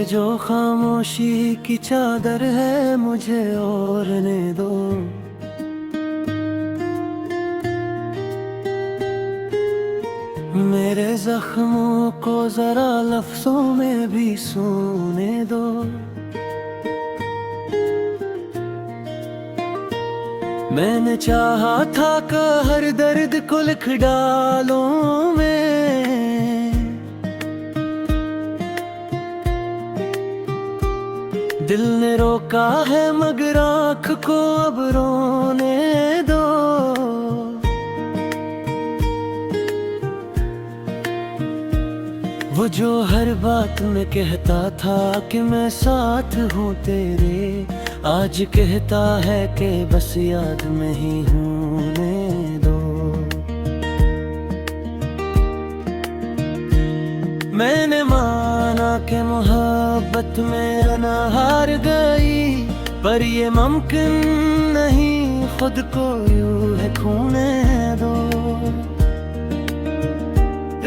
ये जो खामोशी की चादर है मुझे ओढ़ने दो। मेरे जख्मों को जरा लफ्जों में भी सुने दो। मैंने चाहा था कि हर दर्द को लिख डालूं मैं, दिल ने रोका है मगर आँख को अब रोने दो। वो जो हर बात में कहता था कि मैं साथ हूँ तेरे, आज कहता है कि बस याद में ही होने दो। मैंने माना कि मोहब्बत में ना हार गई, पर ये मुमकिन नहीं, खुद को यूं है खोने दो।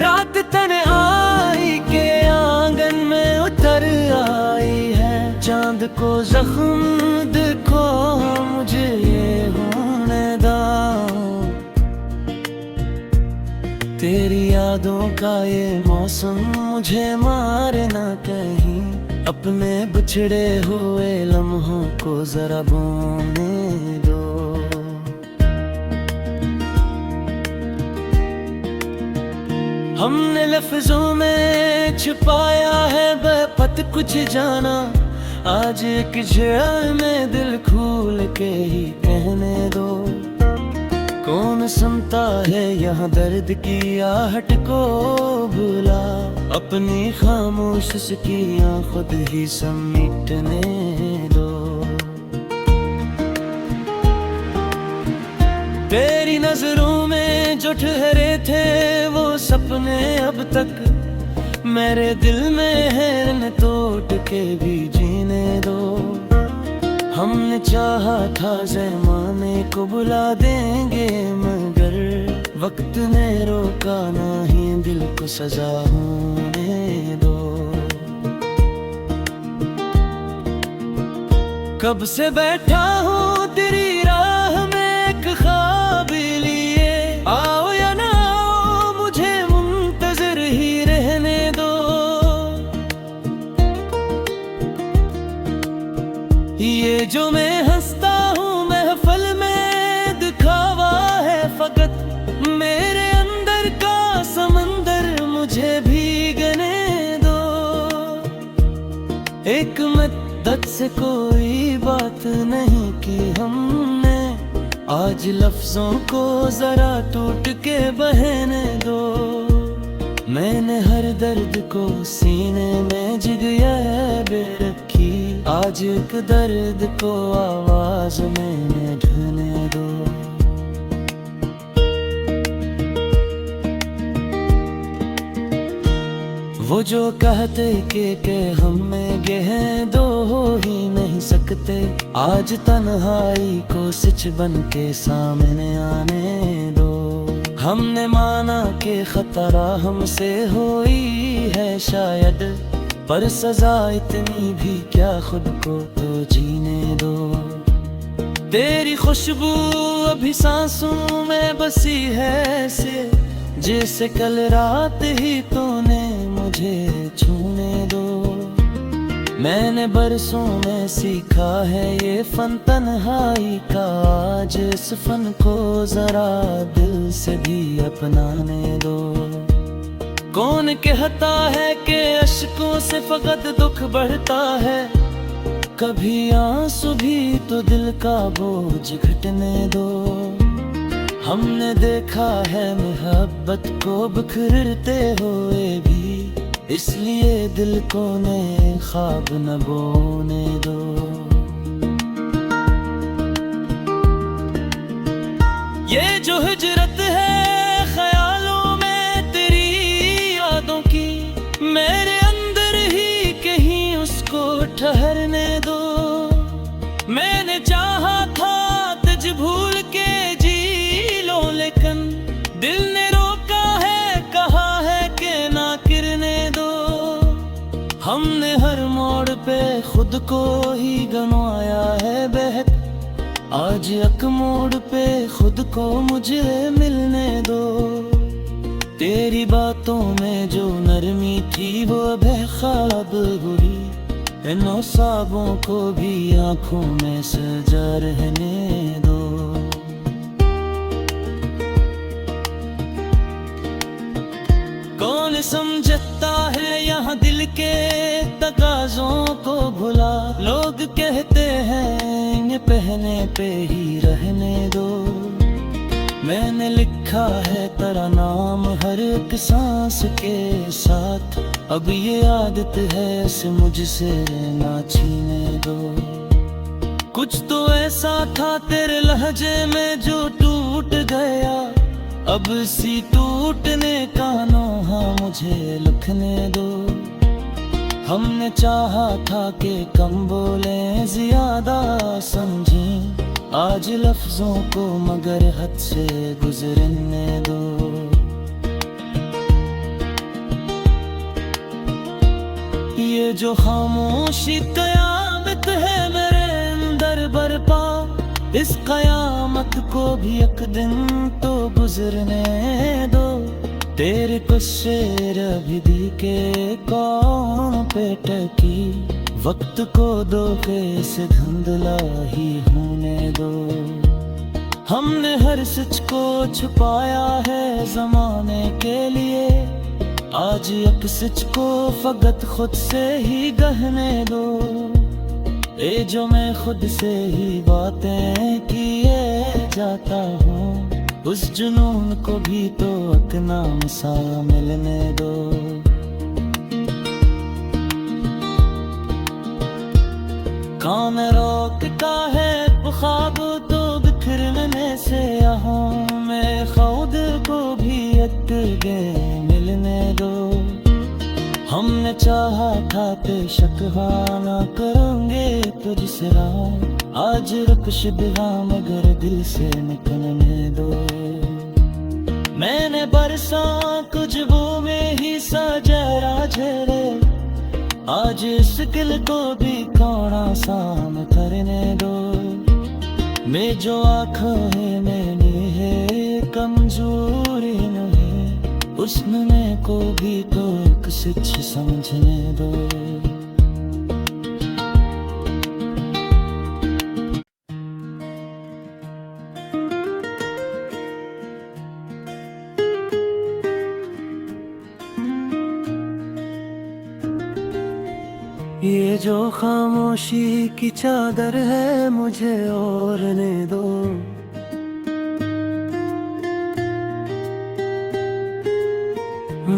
रात तन्हाई के आंगन में उतर आई है, चांद को जख्म देखो मुझे ये होने दो। तेरी यादों का ये मौसम मुझे मारे ना कहीं, अपने बिछड़े हुए लम्हों को जरा बोने दो। हमने लफ्जों में छुपाया है बेपत कुछ जाना, आज एक शेर में दिल खोल के ही कहने दो। कौन सुनता है यहाँ दर्द की आहट को भूला, अपनी खामोश सिकियाँ खुद ही समेटने दो। तेरी नजरों में जो ठहरे थे वो सपने अब तक मेरे दिल में है, न तोड़ के भी जीने दो। हमने चाहा था ज़माने को बुला देंगे, मगर वक्त ने रोका नहीं, दिल को सजा होने दो। कब से बैठा हूँ तेरी राह में एक ख्वाब लिए, आओ या ना आओ मुझे मुंतज़िर ही रहने दो। ये जो मैं हंसता हूँ महफिल में दिखावा है फकत, मेरे अंदर का समंदर मुझे भीगने दो। एक मद्दत से कोई बात नहीं की हमने, आज लफ्जों को जरा टूट के बहने दो। मैंने हर दर्द को सीने में जिगरे रखी, आज एक दर्द को आवाज में ढूंढने दो। वो जो कहते कि हम में गहन दो हो ही नहीं सकते, आज तन्हाई को सिच बन के सामने आने दो। हमने माना कि खतरा हमसे हुई है शायद, पर सजा इतनी भी क्या, खुद को तो जीने दो। तेरी खुशबू अभी सांसों में बसी है से, जैसे कल रात ही तूने मुझे छूने दो। मैंने बरसों में सीखा है ये फन तन्हाई का, आज इस फन को जरा दिल से भी अपनाने दो। कौन कहता है कि अश्कों से फकत दुख बढ़ता है, कभी आंसू भी तो दिल का बोझ घटने दो। हमने देखा है मोहब्बत को बिखरते हुए भी, इसलिए दिल को नए ख्वाब न बोने दो। ये जो हिजरत है ख्यालों में तेरी यादों की, मेरे अंदर ही कहीं उसको ठहरने दो। मैंने चाहा था तुझ भूल के जी लो, लेकिन दिल ने रोका है, कहा है कि ना गिरने दो। हमने हर मौत को ही गंवाया है बहक। आज एक मोड़ पे खुद को मुझे मिलने दो। तेरी बातों में जो नरमी थी वो बेख्वाब हुई। इन ख्वाबों को भी आंखों में सजा रहने दो। कौन समझता है यहाँ दिल के तकाज़ों को भुला। लोग कहते हैं इन्हें पहने पे ही रहने दो। मैंने लिखा है तेरा नाम हर एक सांस के साथ। अब ये आदत है इसे मुझसे ना छीने दो। कुछ तो ऐसा था तेरे लहजे में जो टूट गया। अब इसी टूटने का नोहा मुझे लिखने दो। हमने चाहा था कि कम बोले ज्यादा समझें। आज लफ्जों को मगर हद से गुजरने दो। ये जो खामोशी कयामत है मेरे अंदर बरपा। इस कयामत को भी एक दिन तो गुजरने दो। तेरे को शेर अभी के कौन पे टकी। वक्त को दो के से धुंधला ही होने दो। हमने हर सच को छुपाया है जमाने के लिए। आज एक सच को फकत खुद से ही कहने दो। ये जो मैं खुद से ही बातें किए जाता हूँ। उस जुनून को भी तो एक नाम सा मिलने दो। कान रोकता है ख्वाब तो बिखरने से। यहाँ मैं खुद को भी एक मिलने दो। हमने चाहा था कि शकवा ना करेंगे तुझसे। आज रक्श बिहा मगर दिल से निकलने दो। मैंने बरसा कुछ वो में ही सजरा झेले। आज इस दिल को भी कौड़ा साम करने दो। मैं जो आँखों है मैंने है कमजोरी नहीं। उसमें को भी तो एक सच समझने दो। ये जो खामोशी की चादर है मुझे ओढ़ने दो।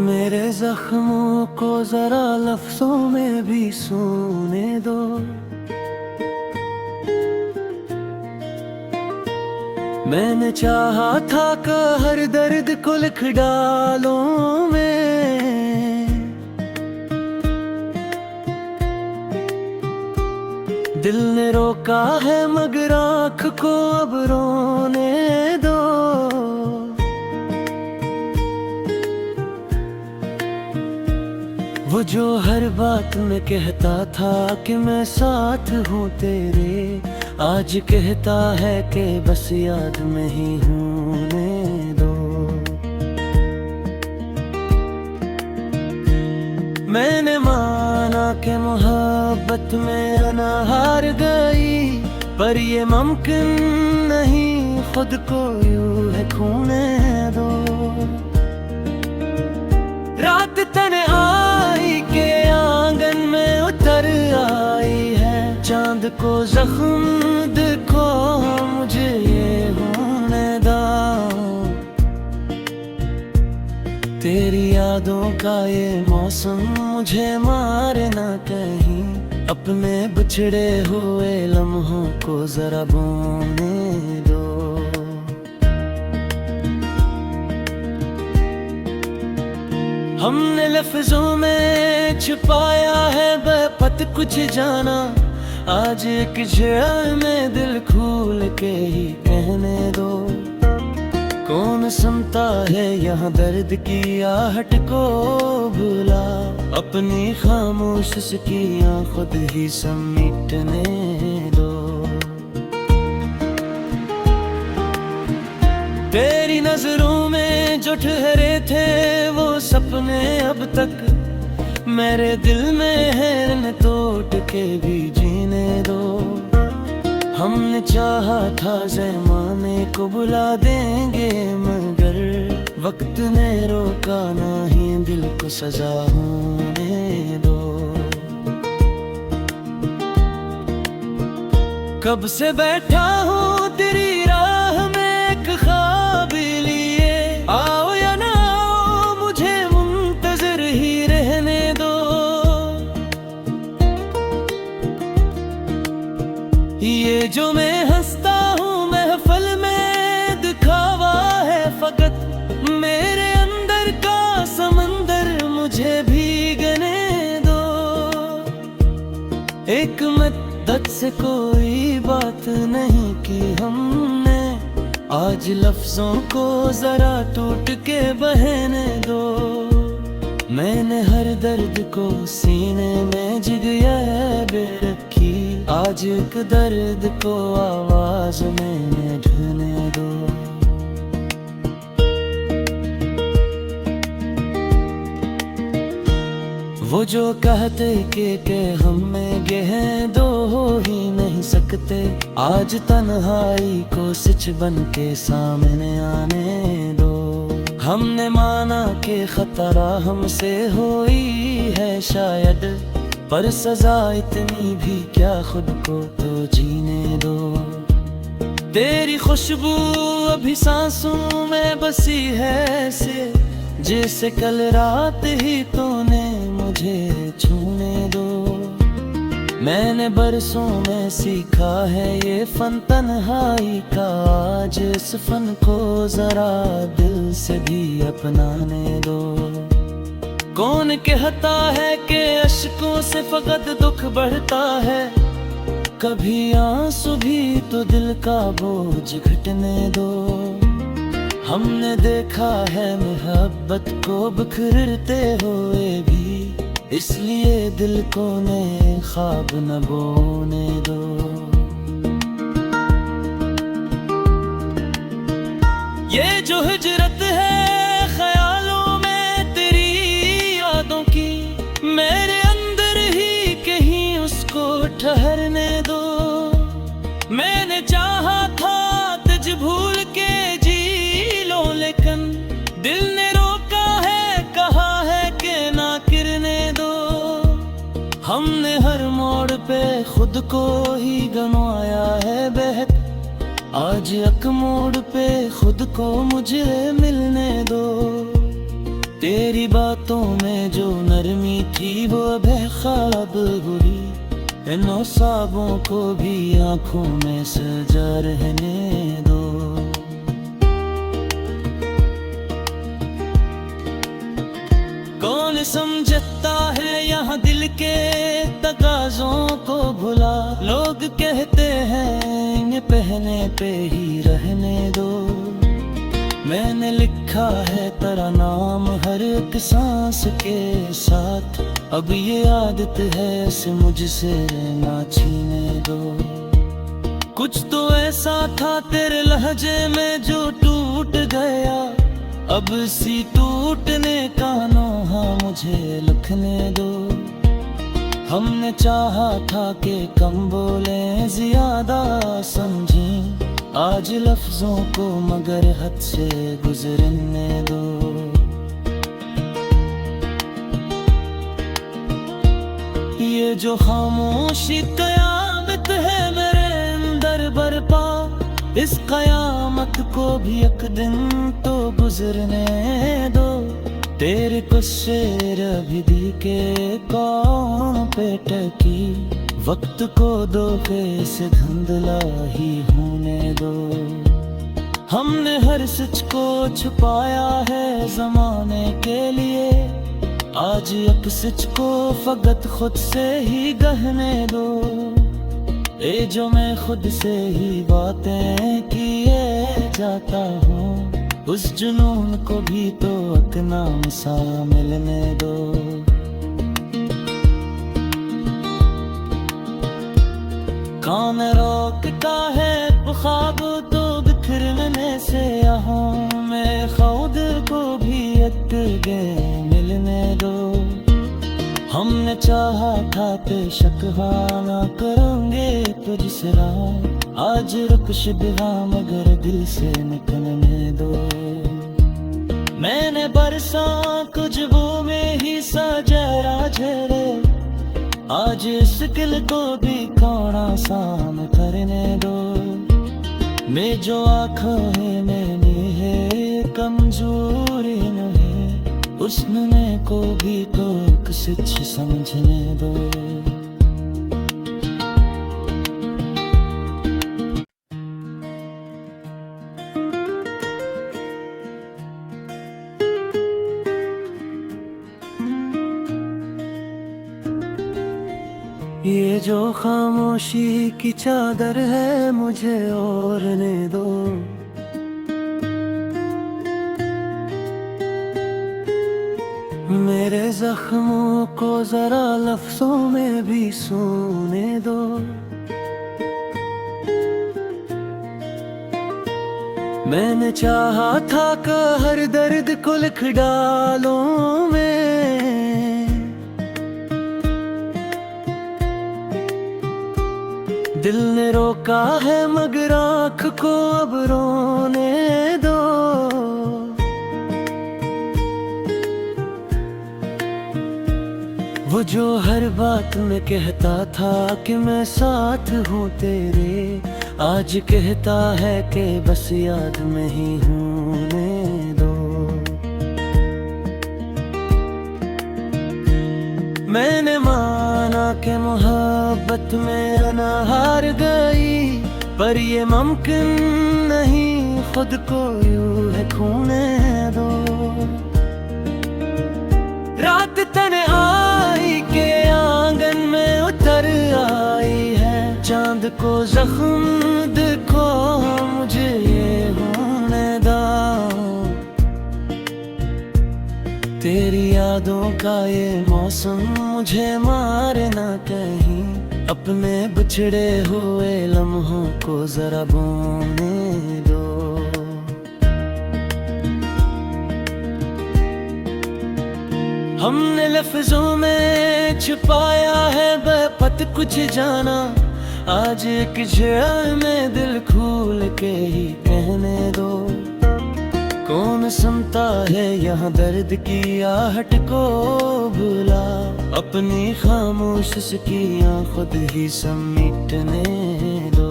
मेरे जख्मों को जरा लफ्जों में भी सुने दो। मैंने चाहा था कि हर दर्द को लिख डालूं मैं। दिल ने रोका है मगर आँख को अब रोने दो। वो जो हर बात में कहता था कि मैं साथ हूँ तेरे। आज कहता है कि बस याद में ही होने दो। मैंने माना कि मोहब्बत में अना हार गई। पर ये मुमकिन नहीं खुद को यूं है खोने दो। रात तन्हाई के आंगन में उतर आई है। चांद को जख्म देखो मुझे ये होने दो। तेरी यादों का ये मौसम मुझे मारे ना कहीं। अपने बिछड़े हुए लम्हों को जरा बोने दो। हमने लफ्जों में छुपाया है बेपत कुछ जाना। आज एक शेर में दिल खोल के ही कहने दो। कौन सुनता समझता है यहाँ दर्द की आहट को भूला, अपनी खामोश सिकियां खुद ही समेटने दो। तेरी नजरों में जो ठहरे थे वो सपने अब तक मेरे दिल में है, न तोड़ के भी जीने दो। हमने चाहा था ज़माने को बुला देंगे, मगर वक्त ने रोका नहीं, दिल को सजा होने दो। कब से बैठा हूँ तेरी राह में एक ख्वाब लिए, आओ या ना आओ मुझे मुंतज़िर ही रहने दो। ये जो मैं हंसता हूँ महफिल में दिखावा है फकत, मेरे अंदर का समंदर मुझे भीगने दो। एक मद्दत से कोई बात नहीं की हमने, आज लफ्जों को जरा टूट के बहने दो। मैंने हर दर्द को सीने में जिगरे रखी, आज एक दर्द को आवाज में ढूंढने दो। वो जो कहते कि हम में गहन दो हो ही नहीं सकते, आज तन्हाई को सच बन के सामने आने दो। हमने माना कि खतरा हमसे हुई है शायद, पर सजा इतनी भी क्या, खुद को तो जीने दो। तेरी खुशबू अभी सांसों में बसी है ऐसे, जैसे कल रात ही तूने मुझे छूने दो। मैंने बरसों में सीखा है ये फन तन्हाई का, आज इस फन को जरा दिल से भी अपनाने दो। कौन कहता है कि अश्कों से फकत दुख बढ़ता है, कभी आंसू भी तो दिल का बोझ घटने दो। हमने देखा है मोहब्बत को बिखरते हुए भी, इसलिए दिल को नए ख्वाब न बोने दो। ये जो हिजरत है ख्यालों में तेरी यादों की, मेरे अंदर ही कहीं उसको ठहरने दो। मैंने चाहा था तुझ भूल के जी लो, लेकिन दिल ने रोका है, कहा है कि ना गिरने दो। हमने हर मोड़ पे खुद को ही गंवाया है बेहद, आज एक मोड़ पे खुद को मुझे मिलने दो। तेरी बातों में जो नरमी थी वो बेख्वाब हुई, इन ख्वाबों को भी आंखों में सजा रहने दो। कौन समझता है यहाँ दिल के तकाज़ों को भुला, लोग कहते हैं इन्हें पहने पे ही रहने दो। मैंने लिखा है तेरा नाम हर एक सांस के साथ, अब ये आदत है इसे मुझसे ना छीने दो। कुछ तो ऐसा था तेरे लहजे में जो टूट गया, अब इसी टूटने का नोहा मुझे लिखने दो। हमने चाहा था कि कम बोले ज्यादा समझें, आज लफ्जों को मगर हद से गुजरने दो। ये जो खामोशी कयामत है मेरे अंदर बरपा, इस कयामत को भी एक दिन तो गुजरने दो। तेरे को शेर अभी के कौन पे टकी, वक्त को दो से धुंधला ही होने दो। हमने हर सच को छुपाया है जमाने के लिए, आज एक सच को फकत खुद से ही कहने दो। ए जो मैं खुद से ही बातें किए जाता हूँ, उस जुनून को भी तो इतना सा मिलने दो। कौन रोकता है ख्वाब तो बिखरने से, यहाँ मैं खुद को भी एक गे मिलने दो। हमने चाहा था बेशक ना करेंगे तुझसे रात, आज रुक शिबा मगर दिल से निकलने दो। मैंने बरसा कुछ वो में ही सजरा झरे, आज इस दिल को भी कौड़ा साम करने दो। मैं जो आँखों है मैंने है कमजोरी न है, उसने को भी तो कुछ समझने दो। ये जो खामोशी की चादर है मुझे ओढ़ने दो। मेरे जख्मों को जरा लफ्जों में भी सुने दो। मैंने चाहा था कि हर दर्द को लिख डालूं मैं, दिल ने रोका है मगर आँख को अब रोने दो। वो जो हर बात में कहता था कि मैं साथ हूँ तेरे, आज कहता है कि बस याद में ही होने दो। मैंने माना कि मोहब्बत में ना हार गई, पर ये मुमकिन नहीं खुद को यूं है खोने दो। रात तन्हाई के आंगन में उतर आई है, चांद को जख्म देखो मुझे ये होने दो। तेरी यादों का ये मौसम मुझे मारे ना कहीं, अपने बिछड़े हुए लम्हों को जरा बोने दो। हमने लफ्जों में छुपाया है बेपत कुछ जाना, आज एक शेर में दिल खोल के ही कहने दो। कौन सुनता है यहाँ दर्द की आहट को भुला, अपनी खामोश सकियाँ खुद ही समेटने दो।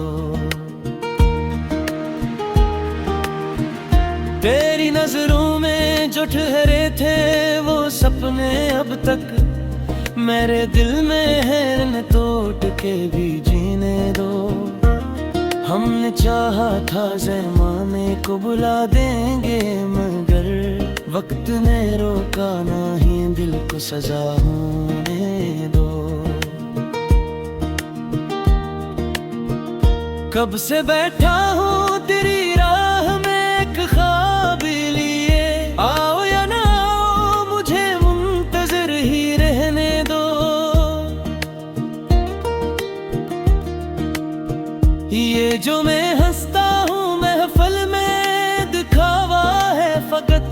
तेरी नजरों में जो ठहरे थे वो सपने अब तक मेरे दिल में है, न तोड़ के भी जीने दो। हमने चाहा था ज़माने को बुला देंगे मगर वक्त ने रोका नहीं, दिल को सजा होने दो। कब से बैठा हूँ तेरी राह में एक ख्वाब लिए, आओ या ना आओ मुझे मुंतज़िर ही रहने दो। ये जो मैं हंसता हूँ महफिल में दिखावा है फकत,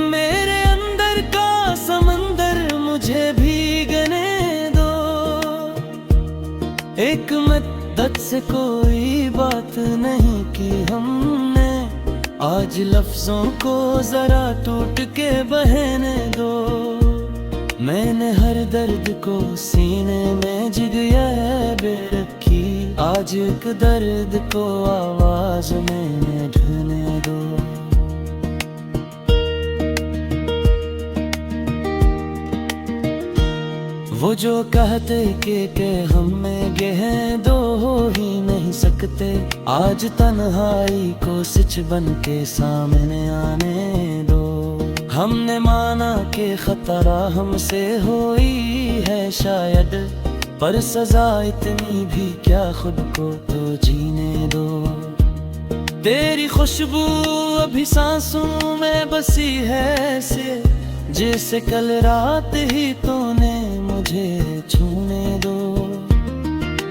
मेरे अंदर का समंदर मुझे भीगने दो। एक मद्दत से कोई बात नहीं की हमने, आज लफ्जों को जरा टूट के बहने दो। मैंने हर दर्द को सीने में जिगरे रखी, आज एक दर्द को आवाज में ढूंढने दो। वो जो कहते कि हम में गहन दो हो ही नहीं सकते, आज तन्हाई को सिच बन के सामने आने दो। हमने माना कि खतरा हमसे हुई है शायद, पर सजा इतनी भी क्या खुद को तो जीने दो। तेरी खुशबू अभी सांसों में बसी है ऐसे, जैसे कल रात ही तूने मुझे छूने दो।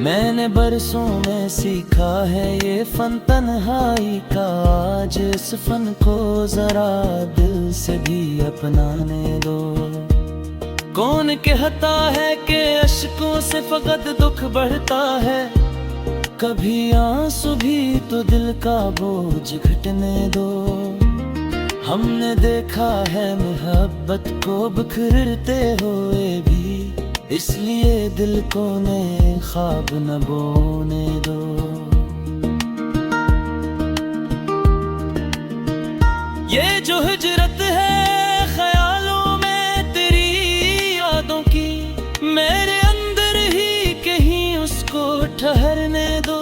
मैंने बरसों में सीखा है ये फन तन्हाई का, आज इस फन को जरा दिल से भी अपनाने दो। कौन कहता है कि अश्कों से फकत दुख बढ़ता है, कभी आंसू भी तो दिल का बोझ घटने दो। हमने देखा है मोहब्बत को बिखरते हुए भी, इसलिए दिल को नए ख्वाब न बोने दो। ये जो हिजरत है ख्यालों में तेरी यादों की, मेरे अंदर ही कहीं उसको ठहरने दो।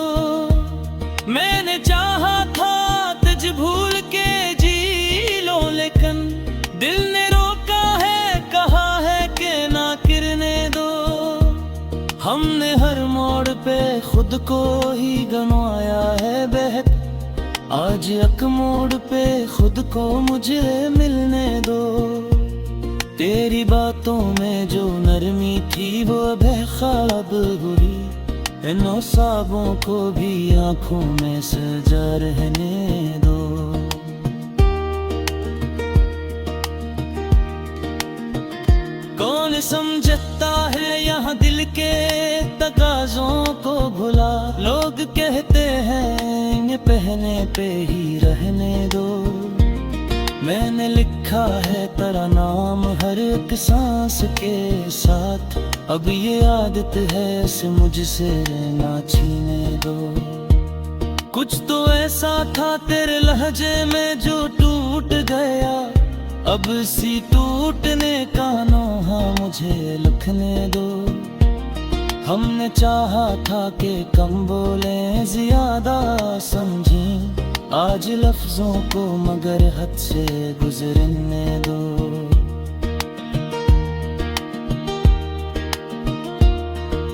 मैंने चाहा था तुझ भूल के जी लो, लेकिन दिल ने रोका है, कहा है कि ना गिरने दो। हमने हर मोड़ पे खुद को ही गंवाया है बेहद, आज एक मोड़ पे खुद को मुझे मिलने दो। तेरी बातों में जो नरमी थी वो बेख्वाब हुई, इन ख्वाबों को भी आंखों में सजा रहने दो। कौन समझता है यहाँ दिल के तकाज़ों को भुला, लोग कहते हैं ये पहने पे ही रहने दो। मैंने लिखा है तेरा नाम हर एक सांस के साथ, अब ये आदत है इसे मुझसे ना छीने दो। कुछ तो ऐसा था तेरे लहजे में जो टूट गया, अब इसी टूटने का नोहा मुझे लिखने दो। हमने चाहा था कि कम बोले ज्यादा समझें, आज लफ्जों को मगर हद से गुजरने दो।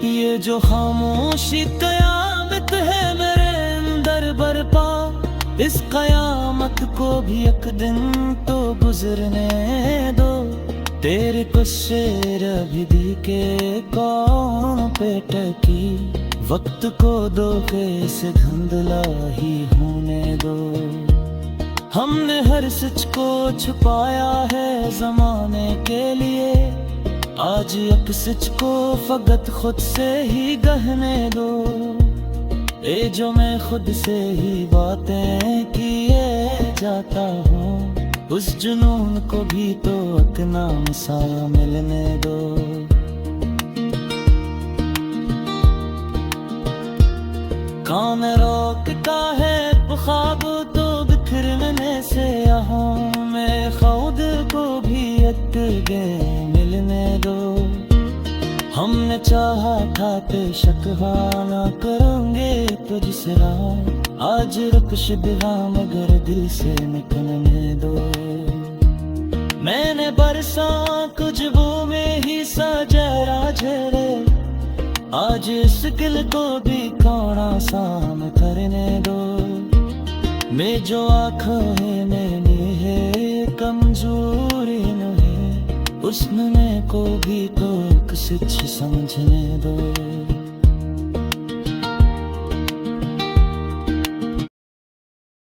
ये जो खामोशी कयामत है मेरे अंदर बरपा, इस कयामत को भी एक दिन तो गुजरने दो। तेरे को शेर अभी दी के कौन पे टकी, वक्त को दो के से धुंधला ही होने दो। हमने हर सच को छुपाया है जमाने के लिए, आज एक सच को फकत खुद से ही कहने दो। ए जो मैं खुद से ही बातें किए जाता हूँ, उस जुनून को भी तो एक नाम सा मिलने दो। कान रोकता है ख्वाब तो बिखरने से, यहाँ मैं खुद को भी एक मिलने दो। हमने चाहा था कि शकवा ना करेंगे तुझसे, आज रुकश दिला मगर दिल से निकलने दो। मैंने बरसा कुछ वो में ही सजरा झरे, आज इस दिल को भी कौड़ा साम करने दो। मैं जो आँखों है मैंने है कमजोरी न है, उसमें को भी तो कुछ समझने दो।